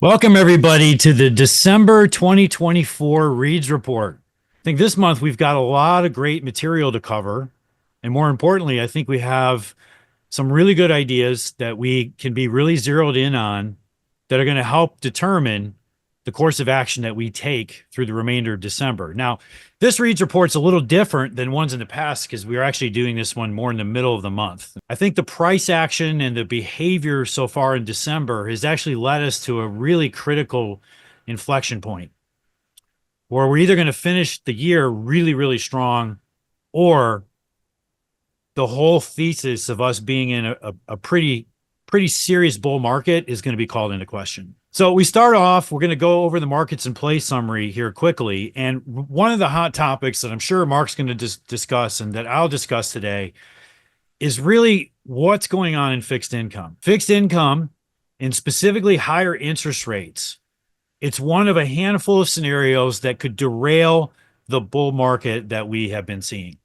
Welcome, everybody, to the December 2024 Reads Report. I think this month we've got a lot of great material to cover. And more importantly, I think we have some really good ideas that we can be really zeroed in on that are going to help determine the course of action that we take through the remainder of December. Now, this Reads Report's a little different than ones in the past because we are actually doing this one more in the middle of the month. I think the price action and the behavior so far in December has actually led us to a really critical inflection point where we're either going to finish the year really, really strong, or the whole thesis of us being in a pretty serious bull market is going to be called into question. So we start off, we're going to go over the markets and play summary here quickly. And one of the hot topics that I'm sure Mark's going to discuss and that I'll discuss today is really what's going on in fixed income. Fixed income, and specifically higher interest rates, it's one of a handful of scenarios that could derail the bull market that we have been seeing.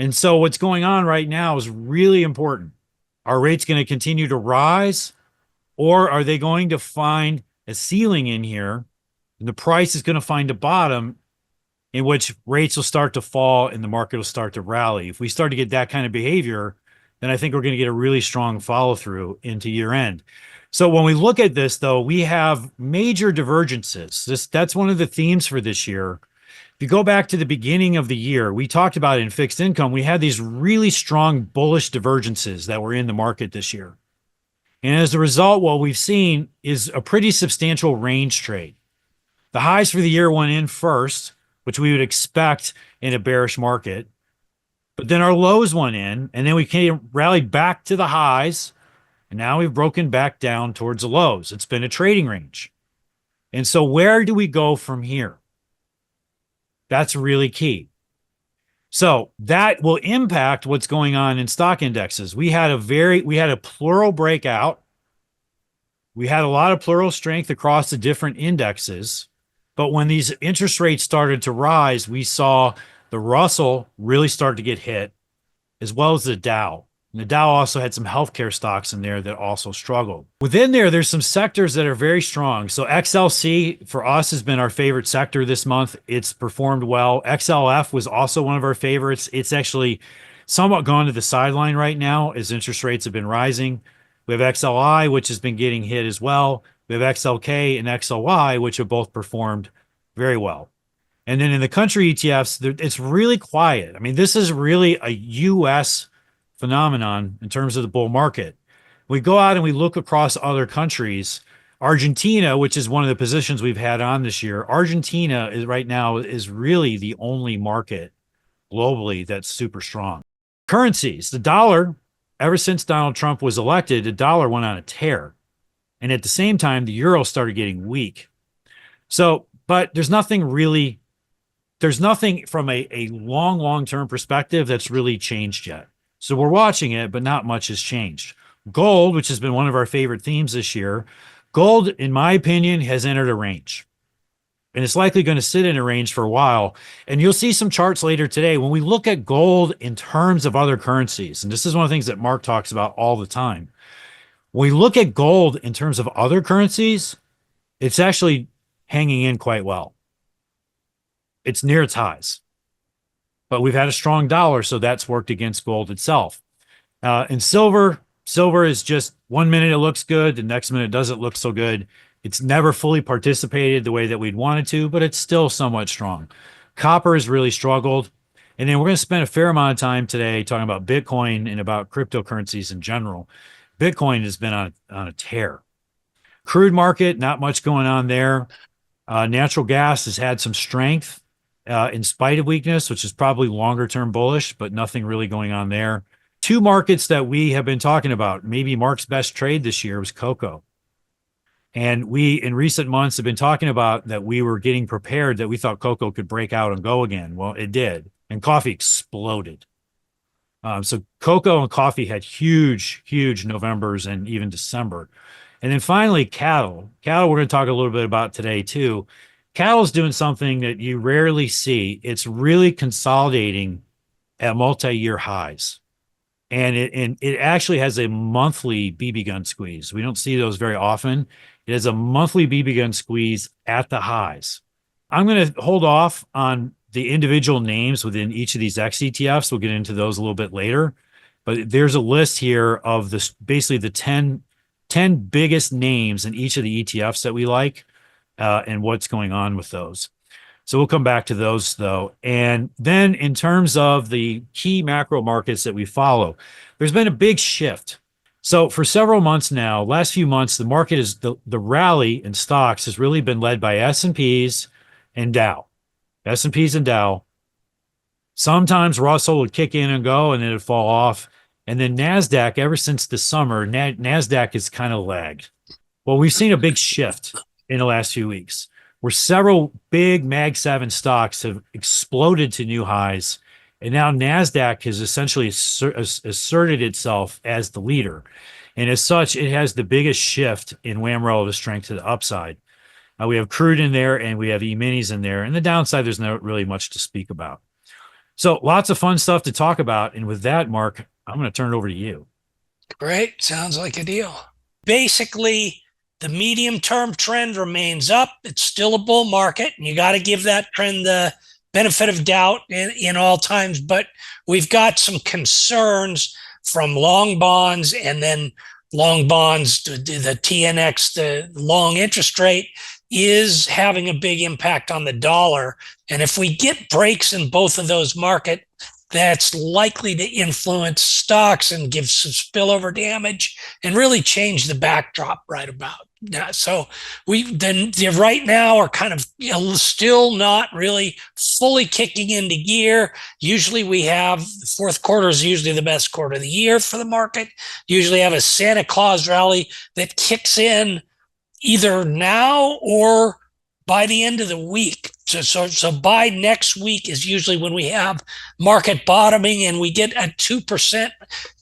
And so what's going on right now is really important. Are rates going to continue to rise, or are they going to find a ceiling in here and the price is going to find a bottom in which rates will start to fall and the market will start to rally? If we start to get that kind of behavior, then I think we're going to get a really strong follow through into year end. So when we look at this, though, we have major divergences. That's one of the themes for this year. If you go back to the beginning of the year, we talked about it in fixed income. We had these really strong bullish divergences that were in the market this year. And as a result, what we've seen is a pretty substantial range trade. The highs for the year went in first, which we would expect in a bearish market. But then our lows went in, and then we came rallied back to the highs, and now we've broken back down towards the lows. It's been a trading range. And so where do we go from here? That's really key. So that will impact what's going on in stock indexes. We had a plural breakout. We had a lot of plural strength across the different indexes. But when these interest rates started to rise, we saw the Russell really start to get hit, as well as the Dow. And the Dow also had some healthcare stocks in there that also struggled. Within there, there's some sectors that are very strong. So XLC for us has been our favorite sector this month. It's performed well. XLF was also one of our favorites. It's actually somewhat gone to the sideline right now as interest rates have been rising. We have XLI, which has been getting hit as well. We have XLK and XLY, which have both performed very well. And then in the country ETFs, it's really quiet. I mean, this is really a U.S. phenomenon in terms of the bull market. We go out and we look across other countries. Argentina, which is one of the positions we've had on this year, Argentina is right now is really the only market globally that's super strong. Currencies, the dollar, ever since Donald Trump was elected, the dollar went on a tear. And at the same time, the euro started getting weak. So, but there's nothing from a long-term perspective that's really changed yet. So we're watching it, but not much has changed. Gold, which has been one of our favorite themes this year, gold, in my opinion, has entered a range. And it's likely going to sit in a range for a while. And you'll see some charts later today. When we look at gold in terms of other currencies, and this is one of the things that Mark talks about all the time, when we look at gold in terms of other currencies, it's actually hanging in quite well. It's near its highs. But we've had a strong dollar, so that's worked against gold itself. And silver is just 1 minute it looks good, the next minute it doesn't look so good. It's never fully participated the way that we'd want it to, but it's still somewhat strong. Copper has really struggled. And then we're going to spend a fair amount of time today talking about Bitcoin and about cryptocurrencies in general. Bitcoin has been on a tear. Crude market, not much going on there. Natural gas has had some strength in spite of weakness, which is probably longer term bullish, but nothing really going on there. Two markets that we have been talking about, maybe Mark's best trade this year was cocoa. And we, in recent months, have been talking about that we were getting prepared, that we thought cocoa could break out and go again. Well, it did. And coffee exploded. So cocoa and coffee had huge Novembers and even December. And then finally, cattle. Cattle, we're going to talk a little bit about today, too. Cattle's doing something that you rarely see. It's really consolidating at multi-year highs. And it actually has a monthly BB gun squeeze. We don't see those very often. It has a monthly BB gun squeeze at the highs. I'm going to hold off on the individual names within each of these X ETFs. We'll get into those a little bit later. But there's a list here of this basically the 10 biggest names in each of the ETFs that we like and what's going on with those. So we'll come back to those though. And then in terms of the key macro markets that we follow, there's been a big shift. So for several months now, last few months, the market is the rally in stocks has really been led by S&Ps and Dow. S&Ps and Dow. Sometimes Russell would kick in and go, and then it'd fall off. And then NASDAQ, ever since the summer, NASDAQ has kind of lagged. Well, we've seen a big shift in the last few weeks where several big Mag 7 stocks have exploded to new highs. And now NASDAQ has essentially asserted itself as the leader. And as such, it has the biggest shift in WAM relative strength to the upside. We have crude in there and we have E-minis in there. And the downside, there's not really much to speak about. So lots of fun stuff to talk about. And with that, Mark, I'm going to turn it over to you. Great. Sounds like a deal. Basically, the medium-term trend remains up. It's still a bull market, and you got to give that trend the benefit of doubt in all times. But we've got some concerns from long bonds and then long bonds, the TNX, the long interest rate is having a big impact on the dollar. And if we get breaks in both of those markets, that's likely to influence stocks and give some spillover damage and really change the backdrop right about now. So we then right now are kind of still not really fully kicking into gear. Usually we have the fourth quarter is usually the best quarter of the year for the market. Usually have a Santa Claus rally that kicks in either now or by the end of the week. So by next week is usually when we have market bottoming and we get a 2%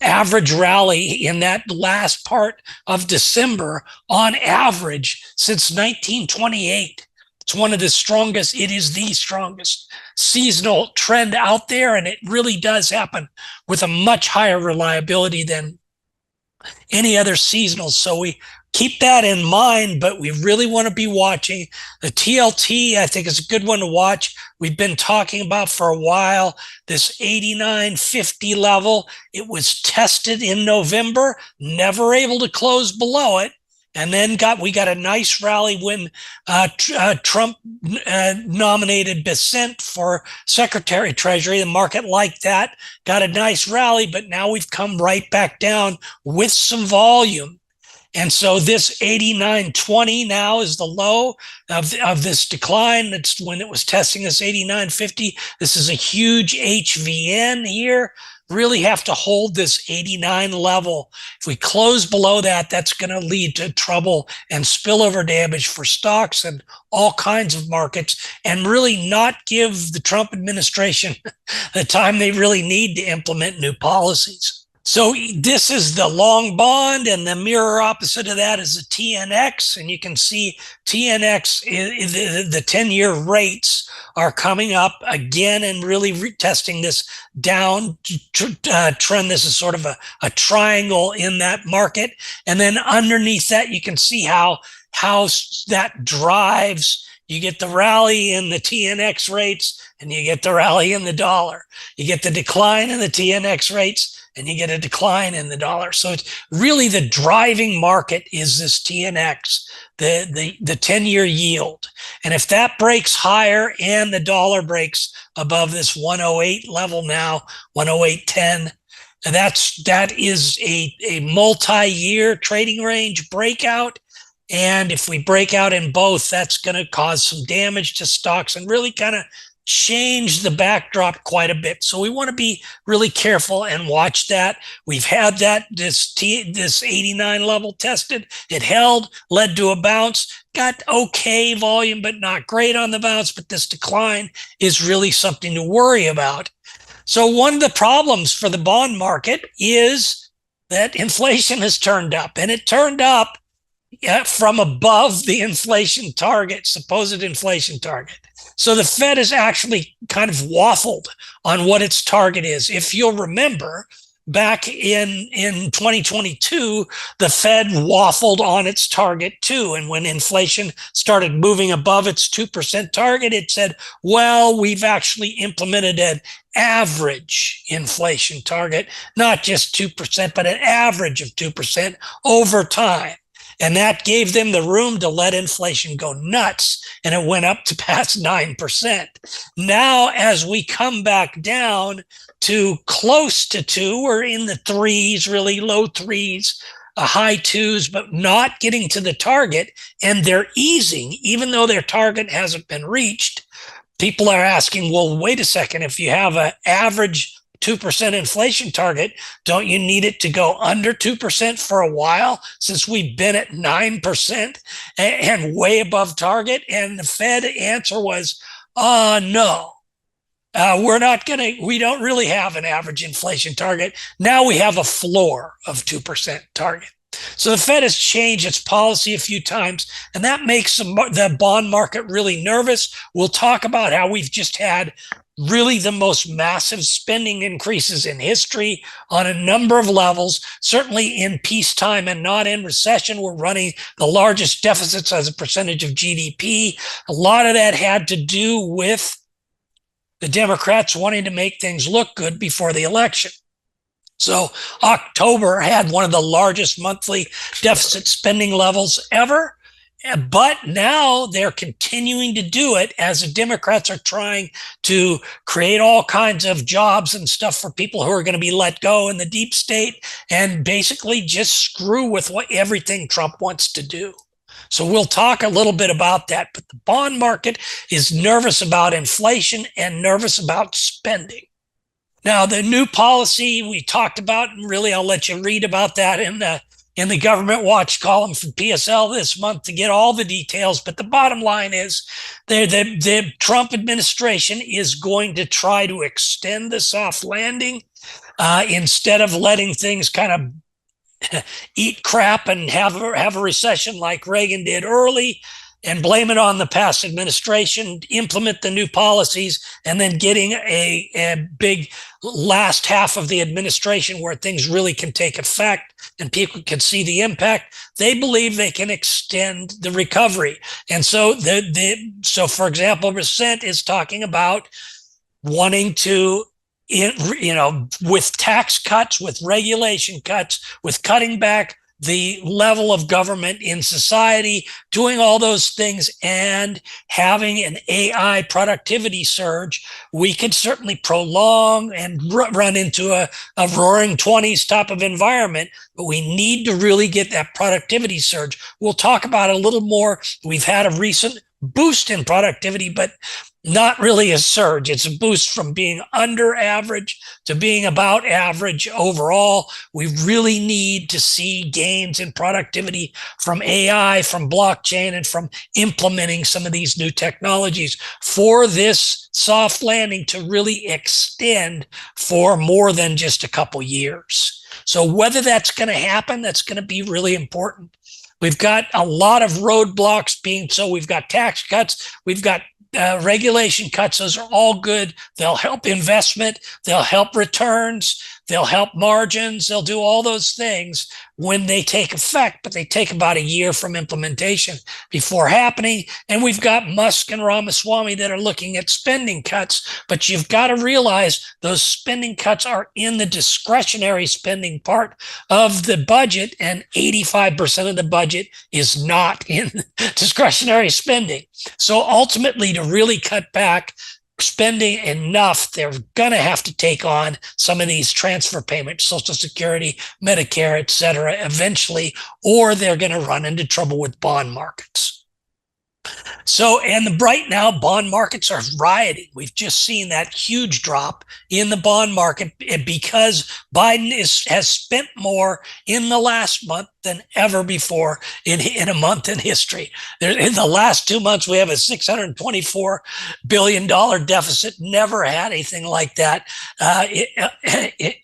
average rally in that last part of December on average since 1928. It's one of the strongest, it is the strongest seasonal trend out there, and it really does happen with a much higher reliability than any other seasonal. So we keep that in mind, but we really want to be watching. The TLT, I think, is a good one to watch. We've been talking about for a while, this 89.50 level. It was tested in November, never able to close below it. And then we got a nice rally when Trump nominated Bessent for Secretary of Treasury. The market liked that, got a nice rally, but now we've come right back down with some volume. And so this 89.20 now is the low of this decline. That's when it was testing this 89.50. This is a huge HVN here. Really have to hold this 89 level. If we close below that, that's going to lead to trouble and spillover damage for stocks and all kinds of markets, and really not give the Trump administration the time they really need to implement new policies. So this is the long bond, and the mirror opposite of that is the TNX. And you can see TNX, the 10-year rates are coming up again and really retesting this down trend. This is sort of a triangle in that market. And then underneath that, you can see how that drives. You get the rally in the TNX rates, and you get the rally in the dollar. You get the decline in the TNX rates, and you get a decline in the dollar. So it's really the driving market is this TNX, the 10-year yield. And if that breaks higher and the dollar breaks above this 108 level now, 108.10, that is a multi-year trading range breakout. And if we break out in both, that's going to cause some damage to stocks and really kind of change the backdrop quite a bit. So we want to be really careful and watch that. We've had this 89 level tested. It held, led to a bounce, got okay volume, but not great on the bounce. But this decline is really something to worry about. So one of the problems for the bond market is that inflation has turned up, and it turned up from above the inflation target, supposed inflation target. So the Fed has actually kind of waffled on what its target is. If you'll remember, back in 2022, the Fed waffled on its target too. And when inflation started moving above its 2% target, it said, well, we've actually implemented an average inflation target, not just 2%, but an average of 2% over time. And that gave them the room to let inflation go nuts. And it went up to past 9%. Now, as we come back down to close to 2, we're in the threes, really low threes, high twos, but not getting to the target. And they're easing, even though their target hasn't been reached. People are asking, well, wait a second, if you have an average 2% inflation target, don't you need it to go under 2% for a while, since we've been at 9% and way above target? And the Fed answer was, no. We don't really have an average inflation target. Now we have a floor of 2% target. So the Fed has changed its policy a few times, and that makes the bond market really nervous. We'll talk about how we've just had really the most massive spending increases in history on a number of levels. Certainly in peacetime and not in recession, we're running the largest deficits as a percentage of GDP. A lot of that had to do with the Democrats wanting to make things look good before the election. So October had one of the largest monthly deficit spending levels ever. But now they're continuing to do it as the Democrats are trying to create all kinds of jobs and stuff for people who are going to be let go in the deep state, and basically just screw with everything Trump wants to do. So we'll talk a little bit about that. But the bond market is nervous about inflation and nervous about spending. Now, the new policy we talked about, and really I'll let you read about that in the Government Watch column from PSL this month to get all the details. But the bottom line is the Trump administration is going to try to extend the soft landing instead of letting things kind of eat crap and have a recession like Reagan did early and blame it on the past administration, implement the new policies, and then getting a big last half of the administration where things really can take effect and people can see the impact. They believe they can extend the recovery. And so so for example, Resent is talking about wanting to, with tax cuts, with regulation cuts, with cutting back the level of government in society, doing all those things and having an AI productivity surge, we could certainly prolong and run into a roaring 20s type of environment, but we need to really get that productivity surge. We'll talk about it a little more. We've had a recent boost in productivity, but not really a surge. It's a boost from being under average to being about average overall. We really need to see gains in productivity from AI, from blockchain, and from implementing some of these new technologies for this soft landing to really extend for more than just a couple years. So whether that's going to happen, that's going to be really important. We've got a lot of roadblocks we've got tax cuts, we've got regulation cuts. Those are all good. They'll help investment. They'll help returns. They'll help margins. They'll do all those things when they take effect, but they take about a year from implementation before happening. And we've got Musk and Ramaswamy that are looking at spending cuts, but you've got to realize those spending cuts are in the discretionary spending part of the budget, and 85% of the budget is not in discretionary spending. So ultimately, to really cut back spending enough, they're going to have to take on some of these transfer payments, Social Security, Medicare, et cetera, eventually, or they're going to run into trouble with bond markets. So, and right now, bond markets are rioting. We've just seen that huge drop in the bond market because Biden has spent more in the last month than ever before in a month in history. In the last 2 months, we have a $624 billion deficit. Never had anything like that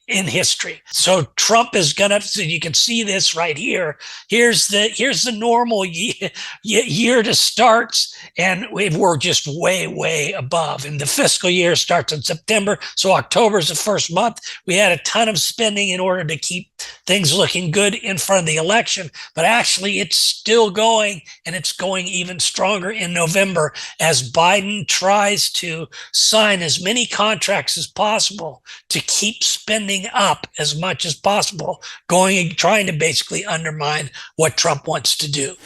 in history. So Trump is gonna. So you can see this right here. Here's the normal year to start, and we're just way above. And the fiscal year starts in September, so October is the first month. We had a ton of spending in order to keep things looking good in front of the election, but actually it's still going, and it's going even stronger in November as Biden tries to sign as many contracts as possible to keep spending up as much as possible, trying to basically undermine what Trump wants to do.